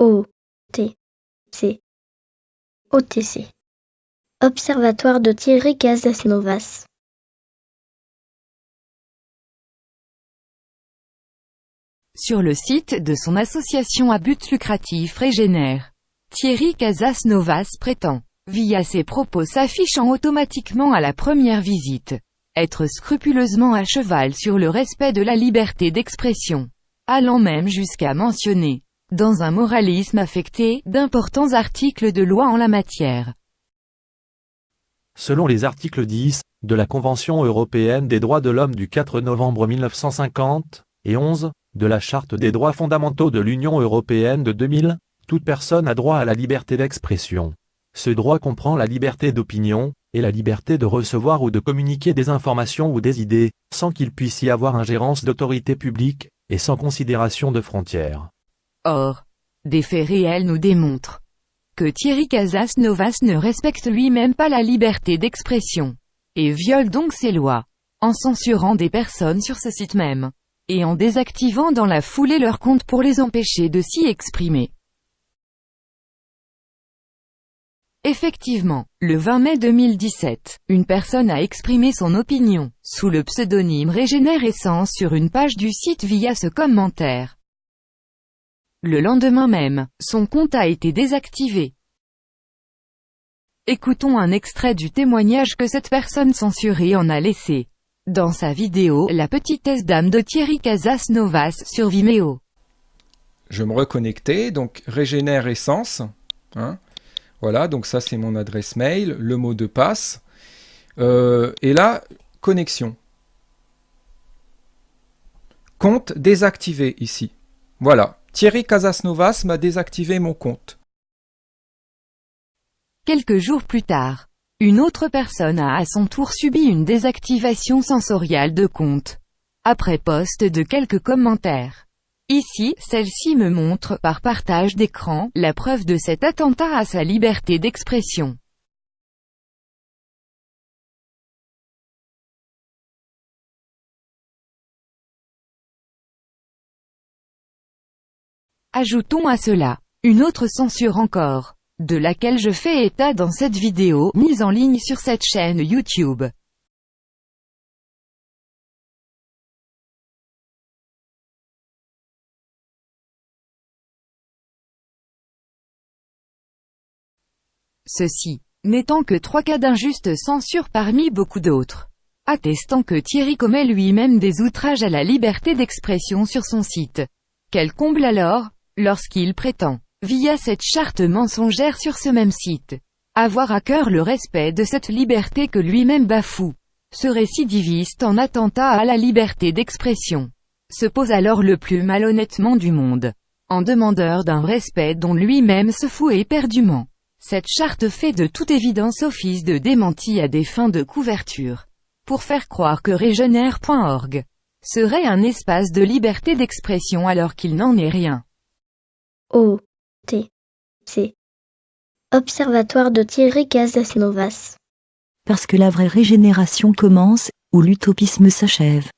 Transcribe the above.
OTC. OTC. Observatoire de Thierry Casasnovas. Sur le site de son association à but lucratif Régénère, Thierry Casasnovas prétend, via ses propos s'affichant automatiquement à la première visite, être scrupuleusement à cheval sur le respect de la liberté d'expression, allant même jusqu'à mentionner, dans un moralisme affecté, d'importants articles de loi en la matière. Selon les articles 10 de la Convention européenne des droits de l'homme du 4 novembre 1950 et 11 de la Charte des droits fondamentaux de l'Union européenne de 2000, toute personne a droit à la liberté d'expression. Ce droit comprend la liberté d'opinion et la liberté de recevoir ou de communiquer des informations ou des idées, sans qu'il puisse y avoir ingérence d'autorité publique et sans considération de frontières. Or, des faits réels nous démontrent que Thierry Casasnovas ne respecte lui-même pas la liberté d'expression, et viole donc ses lois, en censurant des personnes sur ce site même, et en désactivant dans la foulée leur compte pour les empêcher de s'y exprimer. Effectivement, le 20 mai 2017, une personne a exprimé son opinion, sous le pseudonyme Régénère Essence sur une page du site via ce commentaire. Le lendemain même, son compte a été désactivé. Écoutons un extrait du témoignage que cette personne censurée en a laissé, dans sa vidéo « La petitesse d'âme de Thierry Casasnovas » sur Vimeo. Je me reconnectais, donc Régénère Essence, voilà, donc ça c'est mon adresse mail, le mot de passe, et là, connexion. Compte désactivé ici. Voilà, Thierry Casasnovas m'a désactivé mon compte. Quelques jours plus tard, une autre personne a à son tour subi une désactivation sensorielle de compte, après poste de quelques commentaires. Ici, celle-ci me montre, par partage d'écran, la preuve de cet attentat à sa liberté d'expression. Ajoutons à cela, une autre censure encore, de laquelle je fais état dans cette vidéo, mise en ligne sur cette chaîne YouTube. Ceci n'étant que 3 cas d'injuste censure parmi beaucoup d'autres, attestant que Thierry commet lui-même des outrages à la liberté d'expression sur son site. Quel comble alors, lorsqu'il prétend, via cette charte mensongère sur ce même site, avoir à cœur le respect de cette liberté que lui-même bafoue. Ce récidiviste en attentat à la liberté d'expression se pose alors le plus malhonnêtement du monde, en demandeur d'un respect dont lui-même se fout éperdument. Cette charte fait de toute évidence office de démenti à des fins de couverture, pour faire croire que Régénère.org serait un espace de liberté d'expression alors qu'il n'en est rien. OTC. Observatoire de Thierry Casasnovas. Parce que la vraie régénération commence, où l'utopisme s'achève.